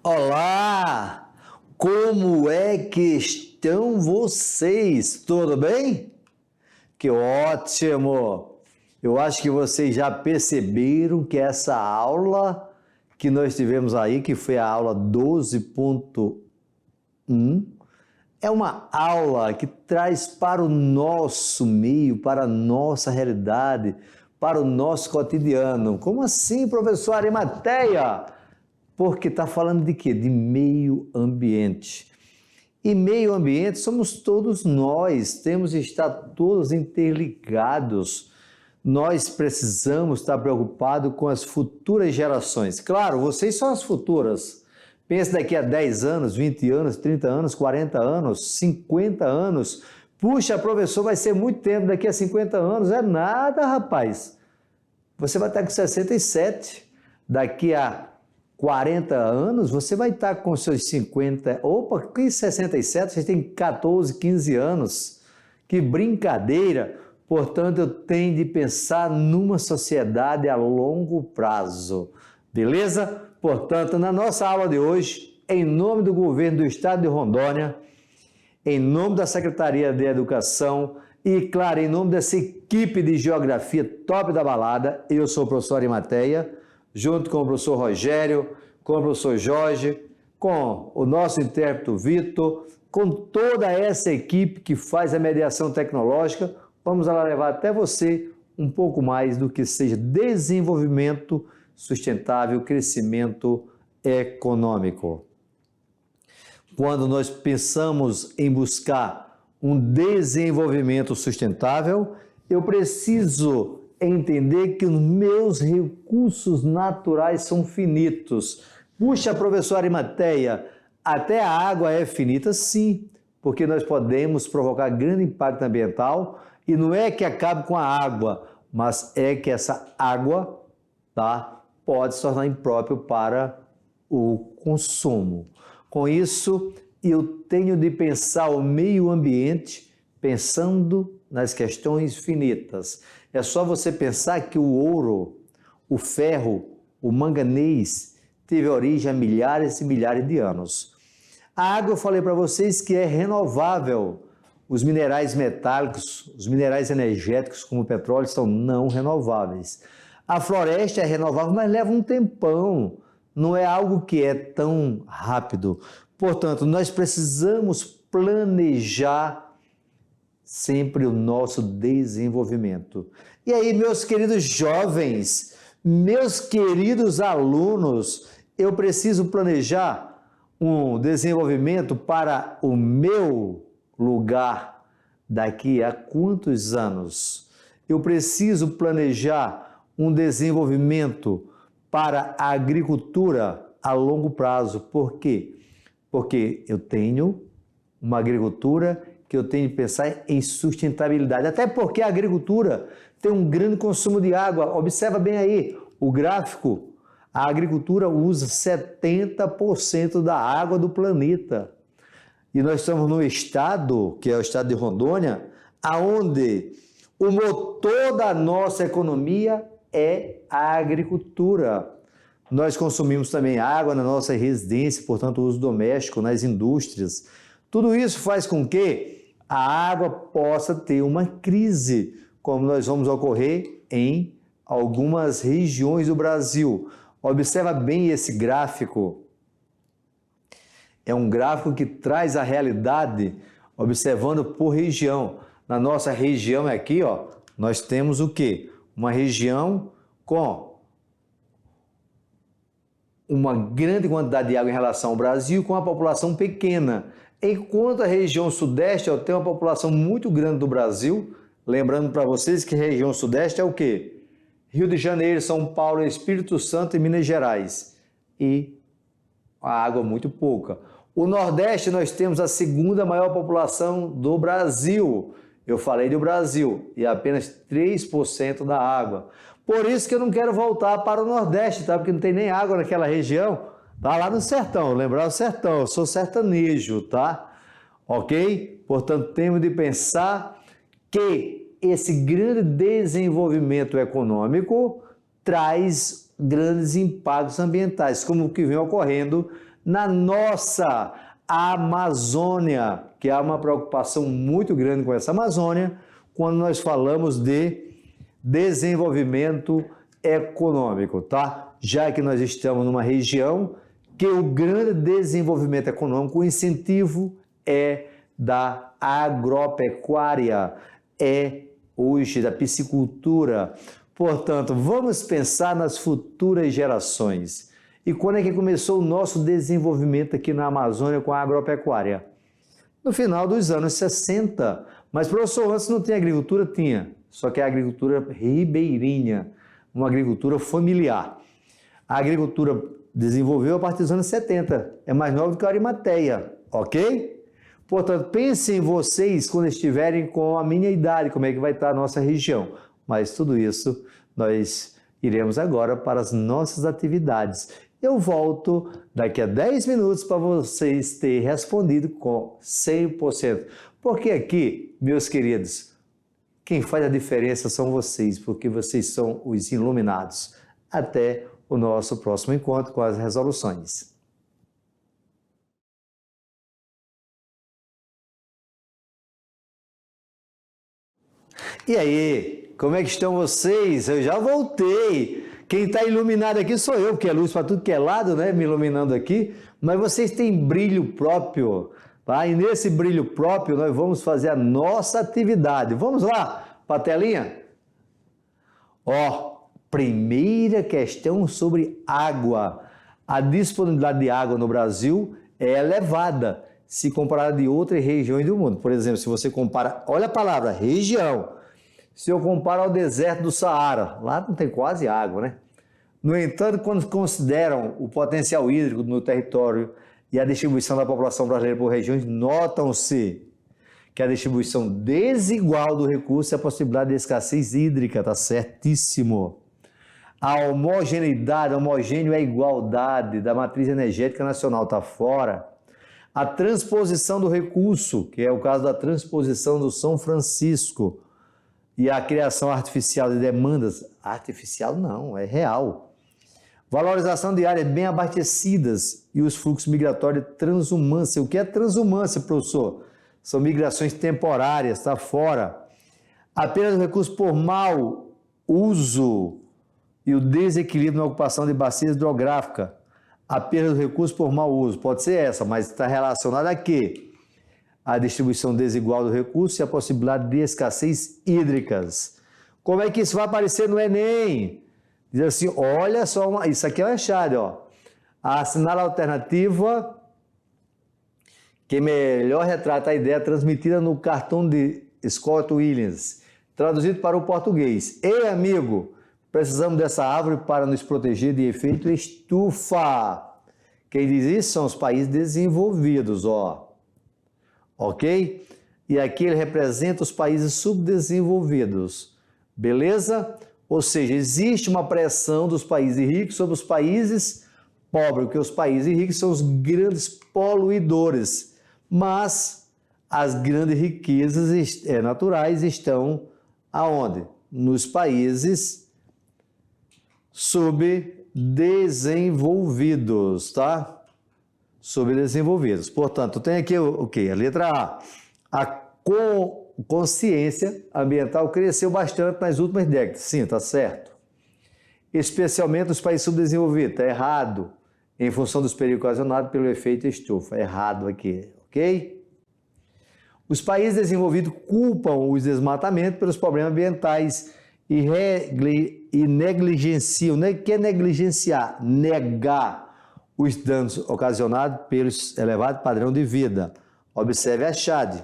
Olá! Como é que estão vocês? Tudo bem? Que ótimo! Eu acho que vocês já perceberam que essa aula que nós tivemos aí, que foi a aula 12.1, é uma aula que traz para o nosso meio, para a nossa realidade, para o nosso cotidiano. Como assim, professor Arimateia? Porque está falando de quê? De meio ambiente. E meio ambiente somos todos nós, temos de estar todos interligados. Nós precisamos estar preocupados com as futuras gerações. Claro, vocês são as futuras. Pense daqui a 10 anos, 20 anos, 30 anos, 40 anos, 50 anos. Puxa, professor, vai ser muito tempo daqui a 50 anos. É nada, rapaz. Você vai estar com 67. Daqui a 40 anos, você vai estar com seus 50. Opa, que 67? Você tem 14, 15 anos. Que brincadeira! Portanto, eu tenho de pensar numa sociedade a longo prazo. Beleza? Portanto, na nossa aula de hoje, em nome do governo do estado de Rondônia, em nome da Secretaria de Educação e, claro, em nome dessa equipe de geografia top da balada, eu sou o professor Arimateia, junto com o professor Rogério, com o professor Jorge, com o nosso intérprete Vitor, com toda essa equipe que faz a mediação tecnológica, vamos lá levar até você um pouco mais do que seja desenvolvimento sustentável, crescimento econômico. Quando nós pensamos em buscar um desenvolvimento sustentável, eu preciso entender que os meus recursos naturais são finitos. Puxa, professor Arimateia, até a água é finita? Sim, porque nós podemos provocar grande impacto ambiental e não é que acabe com a água, mas é que essa água, pode se tornar imprópria para o consumo. Com isso, eu tenho de pensar o meio ambiente pensando nas questões finitas. É só você pensar que o ouro, o ferro, o manganês teve origem há milhares e milhares de anos. A água, eu falei para vocês que é renovável. Os minerais metálicos, os minerais energéticos, como o petróleo, são não renováveis. A floresta é renovável, mas leva um tempão. Não é algo que é tão rápido. Portanto, nós precisamos planejar sempre o nosso desenvolvimento. E aí, meus queridos jovens, meus queridos alunos, eu preciso planejar um desenvolvimento para o meu lugar daqui a quantos anos? Eu preciso planejar um desenvolvimento para a agricultura a longo prazo. Por quê? Porque eu tenho uma agricultura que eu tenho que pensar em sustentabilidade. Até porque a agricultura tem um grande consumo de água. Observa bem aí o gráfico. A agricultura usa 70% da água do planeta. E nós estamos num estado, que é o estado de Rondônia, aonde o motor da nossa economia é a agricultura. Nós consumimos também água na nossa residência, portanto, uso doméstico, nas indústrias. Tudo isso faz com que a água possa ter uma crise, como nós vamos ocorrer em algumas regiões do Brasil. Observa bem esse gráfico. É um gráfico que traz a realidade, observando por região. Na nossa região aqui, nós temos o quê? Uma região com uma grande quantidade de água em relação ao Brasil, com uma população pequena. Enquanto a região sudeste tem uma população muito grande do Brasil, lembrando para vocês que a região sudeste é o quê? Rio de Janeiro, São Paulo, Espírito Santo e Minas Gerais. E a água muito pouca. O Nordeste nós temos a segunda maior população do Brasil. Eu falei do Brasil e apenas 3% da água. Por isso que eu não quero voltar para o Nordeste, porque não tem nem água naquela região. Lá no sertão, lembrar o sertão, eu sou sertanejo, Ok? Portanto, temos de pensar que esse grande desenvolvimento econômico traz grandes impactos ambientais, como o que vem ocorrendo na nossa Amazônia, que há uma preocupação muito grande com essa Amazônia, quando nós falamos de desenvolvimento econômico, tá? Já que nós estamos numa região que o grande desenvolvimento econômico, o incentivo é da agropecuária, é hoje da piscicultura. Portanto, vamos pensar nas futuras gerações. E quando é que começou o nosso desenvolvimento aqui na Amazônia com a agropecuária? No final dos anos 60. Mas, professor, antes não tinha agricultura? Tinha. Só que é a agricultura ribeirinha, uma agricultura familiar. A agricultura desenvolveu a partir dos anos 70. É mais nova do que a Arimateia, ok? Portanto, pensem em vocês quando estiverem com a minha idade, como é que vai estar a nossa região. Mas tudo isso nós iremos agora para as nossas atividades. Eu volto daqui a 10 minutos para vocês terem respondido com 100%. Porque aqui, meus queridos, quem faz a diferença são vocês, porque vocês são os iluminados. Até o nosso próximo encontro com as resoluções. E aí, como é que estão vocês? Eu já voltei. Quem está iluminado aqui sou eu, porque é luz para tudo que é lado, né? Me iluminando aqui. Mas vocês têm brilho próprio, tá? E nesse brilho próprio nós vamos fazer a nossa atividade. Vamos lá para a telinha? Ó, primeira questão sobre água. A disponibilidade de água no Brasil é elevada se comparada de outras regiões do mundo. Por exemplo, se você compara, olha a palavra, região. Se eu comparo ao deserto do Saara, lá não tem quase água, né? No entanto, quando consideram o potencial hídrico no território e a distribuição da população brasileira por regiões, notam-se que a distribuição desigual do recurso e a possibilidade de escassez hídrica, tá certíssimo. A homogeneidade, homogêneo é a igualdade da matriz energética nacional, tá fora. A transposição do recurso, que é o caso da transposição do São Francisco, e a criação artificial de demandas, artificial não, é real. Valorização de áreas bem abastecidas e os fluxos migratórios de transumância. O que é transumância, professor? São migrações temporárias, está fora. A perda do recurso por mau uso e o desequilíbrio na ocupação de bacias hidrográficas. A perda do recurso por mau uso, pode ser essa, mas está relacionada a quê? A distribuição desigual do recurso e a possibilidade de escassez hídricas. Como é que isso vai aparecer no Enem? Diz assim, olha só, isso aqui é uma chave, ó. Assinar a alternativa que melhor retrata a ideia transmitida no cartão de Scott Williams, traduzido para o português. Ei, amigo, precisamos dessa árvore para nos proteger de efeito estufa. Quem diz isso são os países desenvolvidos, ó. Ok? E aqui ele representa os países subdesenvolvidos. Beleza? Ou seja, existe uma pressão dos países ricos sobre os países pobres, porque os países ricos são os grandes poluidores. Mas as grandes riquezas naturais estão aonde? Nos países subdesenvolvidos, tá? Subdesenvolvidos. Portanto, tem aqui o quê? A letra A. A consciência ambiental cresceu bastante nas últimas décadas. Sim, está certo. Especialmente nos países subdesenvolvidos. Está errado. Em função dos perigos ocasionados pelo efeito estufa. Errado aqui, ok? Os países desenvolvidos culpam os desmatamentos pelos problemas ambientais e negligenciam. O que é negligenciar? Negar os danos ocasionados pelo elevado padrão de vida. Observe a chave.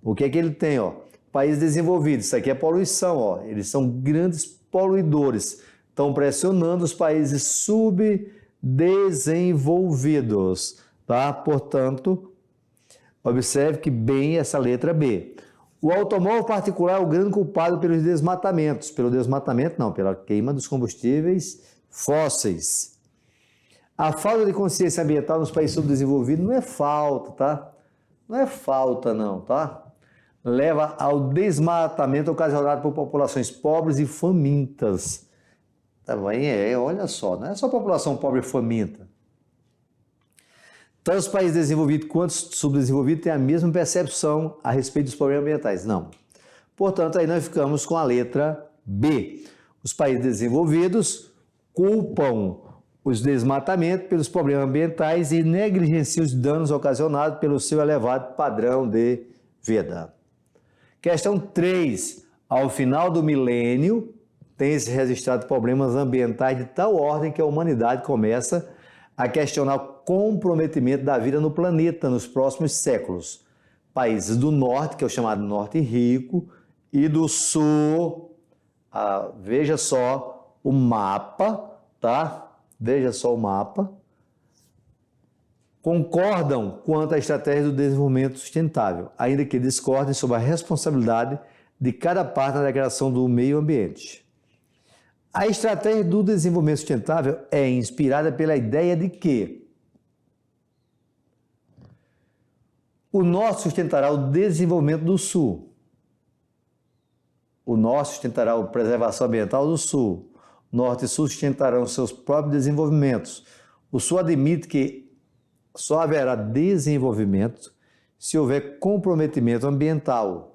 O que é que ele tem? Ó? Países desenvolvidos, isso aqui é poluição. Ó. Eles são grandes poluidores. Estão pressionando os países subdesenvolvidos. Tá? Portanto, observe que bem essa letra B. O automóvel particular é o grande culpado pelos desmatamentos. Pelo desmatamento, não, pela queima dos combustíveis fósseis. A falta de consciência ambiental nos países subdesenvolvidos não é falta, tá? Não é falta, não, tá? Leva ao desmatamento ocasionado por populações pobres e famintas. Também olha só, não é só população pobre e faminta. Tanto os países desenvolvidos quanto os subdesenvolvidos têm a mesma percepção a respeito dos problemas ambientais? Não. Portanto, aí nós ficamos com a letra B. Os países desenvolvidos culpam os desmatamentos pelos problemas ambientais e negligenciam os danos ocasionados pelo seu elevado padrão de vida. Questão 3. Ao final do milênio, tem-se registrado problemas ambientais de tal ordem que a humanidade começa a questionar o comprometimento da vida no planeta nos próximos séculos. Países do norte, que é o chamado norte rico, e do sul, veja só o mapa, tá? Veja só o mapa. Concordam quanto à estratégia do desenvolvimento sustentável, ainda que discordem sobre a responsabilidade de cada parte na declaração do meio ambiente. A estratégia do desenvolvimento sustentável é inspirada pela ideia de que o norte sustentará o desenvolvimento do sul, o norte sustentará a preservação ambiental do sul, o norte e sul sustentarão seus próprios desenvolvimentos. O sul admite que só haverá desenvolvimento se houver comprometimento ambiental.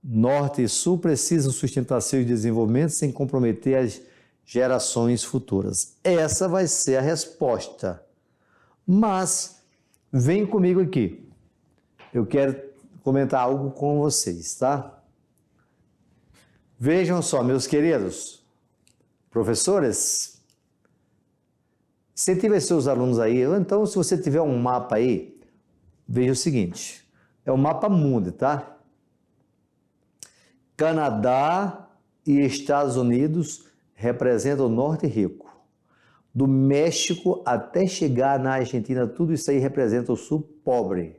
Norte e Sul precisam sustentar seus desenvolvimentos sem comprometer as gerações futuras. Essa vai ser a resposta. Mas, vem comigo aqui. Eu quero comentar algo com vocês, tá? Vejam só, meus queridos professores, incentive seus alunos aí. Então, se você tiver um mapa aí, veja o seguinte. É o mapa mundo, tá? Canadá e Estados Unidos representam o norte rico. Do México até chegar na Argentina, tudo isso aí representa o sul pobre.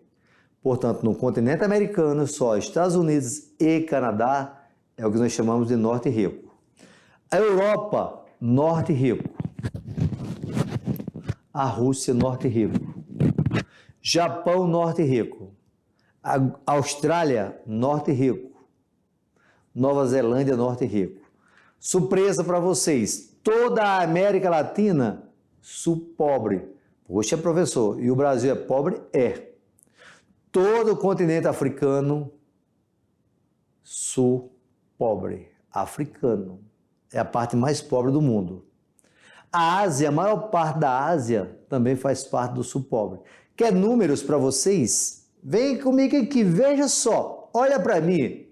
Portanto, no continente americano, só Estados Unidos e Canadá é o que nós chamamos de norte rico. A Europa, norte rico. A Rússia, norte rico. Japão, norte rico. A Austrália, norte rico. Nova Zelândia, norte rico. Surpresa para vocês, toda a América Latina, sul pobre. Poxa, professor, e o Brasil é pobre? É. Todo o continente africano, sul pobre. Africano. É a parte mais pobre do mundo. A Ásia, a maior parte da Ásia, também faz parte do sul pobre. Quer números para vocês? Vem comigo aqui, veja só. Olha para mim.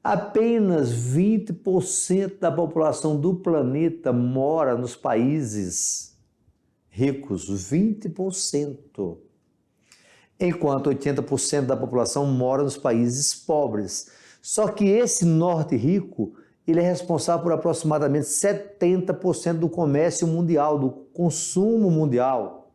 Apenas 20% da população do planeta mora nos países ricos, 20%. Enquanto 80% da população mora nos países pobres. Só que esse norte rico, ele é responsável por aproximadamente 70% do comércio mundial, do consumo mundial.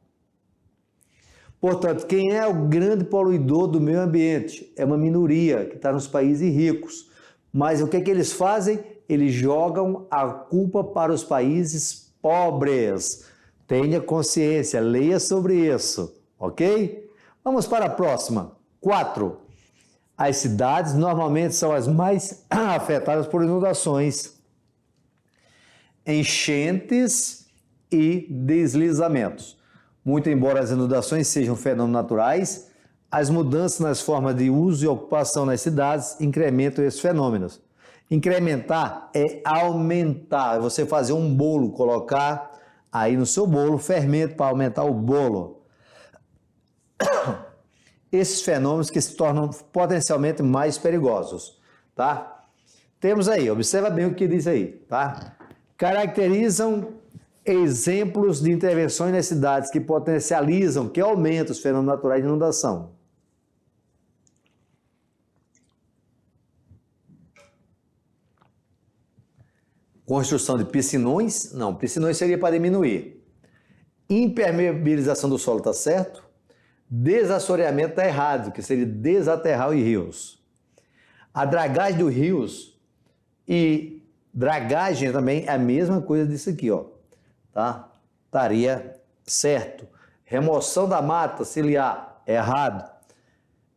Portanto, quem é o grande poluidor do meio ambiente? É uma minoria que está nos países ricos. Mas o que é que eles fazem? Eles jogam a culpa para os países pobres. Tenha consciência, leia sobre isso, ok? Vamos para a próxima. 4. As cidades normalmente são as mais afetadas por inundações, enchentes e deslizamentos. Muito embora as inundações sejam fenômenos naturais, as mudanças nas formas de uso e ocupação nas cidades incrementam esses fenômenos. Incrementar é aumentar, é você fazer um bolo, colocar aí no seu bolo fermento para aumentar o bolo. Esses fenômenos que se tornam potencialmente mais perigosos, tá? Temos aí, observa bem o que diz aí, tá? Caracterizam exemplos de intervenções nas cidades que potencializam, que aumentam os fenômenos naturais de inundação. Construção de piscinões? Não, piscinões seria para diminuir. Impermeabilização do solo, está certo? Desassoreamento está errado, que seria desaterrar os rios. A dragagem dos rios e dragagem também é a mesma coisa disso aqui, ó. Tá? Estaria certo. Remoção da mata ciliar, errado.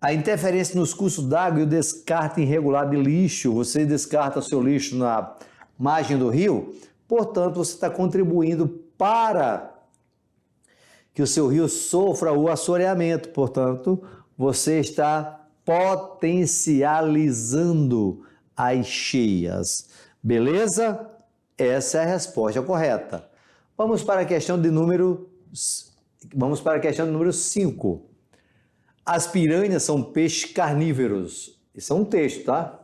A interferência nos cursos d'água e o descarte irregular de lixo, você descarta o seu lixo na margem do rio, portanto, você está contribuindo para que o seu rio sofra o assoreamento. Portanto, você está potencializando as cheias. Beleza? Essa é a resposta correta. Vamos para a questão de número 5. As piranhas são peixes carnívoros. Isso é um texto, tá?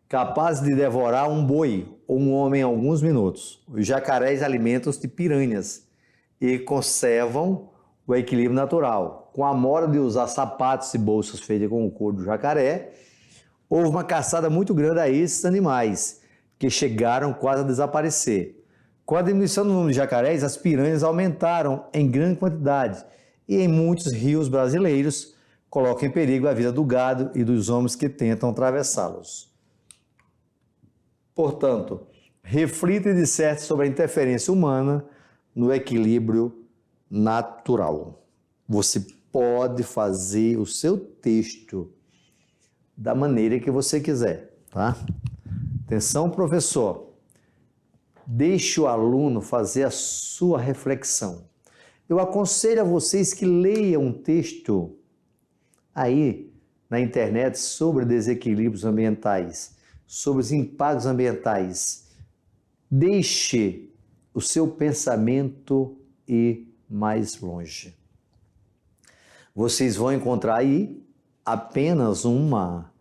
Capazes de devorar um boi ou um homem em alguns minutos. Os jacarés alimentam-se de piranhas e conservam o equilíbrio natural. Com a moda de usar sapatos e bolsas feitas com o couro do jacaré, houve uma caçada muito grande a esses animais, que chegaram quase a desaparecer. Com a diminuição do número de jacarés, as piranhas aumentaram em grande quantidade e em muitos rios brasileiros colocam em perigo a vida do gado e dos homens que tentam atravessá-los. Portanto, reflita e disserte sobre a interferência humana no equilíbrio natural. Você pode fazer o seu texto da maneira que você quiser, tá? Atenção, professor. Deixe o aluno fazer a sua reflexão. Eu aconselho a vocês que leiam um texto aí na internet sobre desequilíbrios ambientais, sobre os impactos ambientais. Deixe o seu pensamento ir mais longe. Vocês vão encontrar aí apenas uma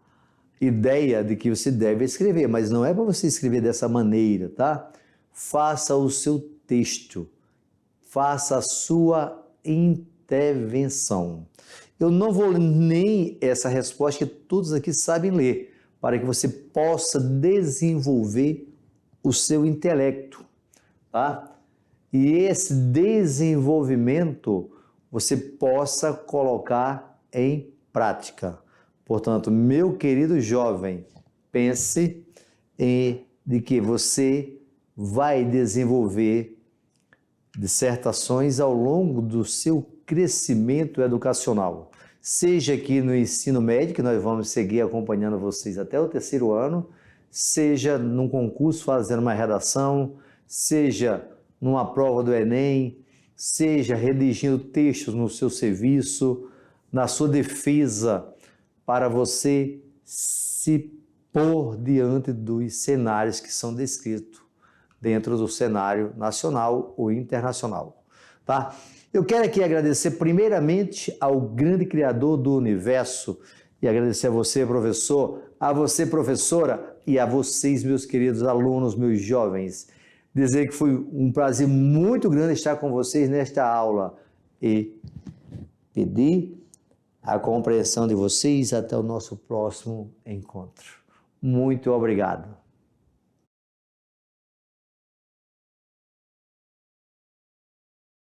ideia de que você deve escrever, mas não é para você escrever dessa maneira, tá? Faça o seu texto, faça a sua intervenção. Eu não vou ler nem essa resposta que todos aqui sabem ler, para que você possa desenvolver o seu intelecto, tá? E esse desenvolvimento você possa colocar em prática. Portanto, meu querido jovem, pense de que você vai desenvolver dissertações ao longo do seu crescimento educacional. Seja aqui no ensino médio, que nós vamos seguir acompanhando vocês até o 3º ano, seja num concurso fazendo uma redação, seja numa prova do Enem, seja redigindo textos no seu serviço, na sua defesa, para você se pôr diante dos cenários que são descritos dentro do cenário nacional ou internacional, tá? Eu quero aqui agradecer primeiramente ao grande Criador do Universo e agradecer a você, professor, a você, professora, e a vocês, meus queridos alunos, meus jovens. Dizer que foi um prazer muito grande estar com vocês nesta aula e pedir a compreensão de vocês até o nosso próximo encontro. Muito obrigado.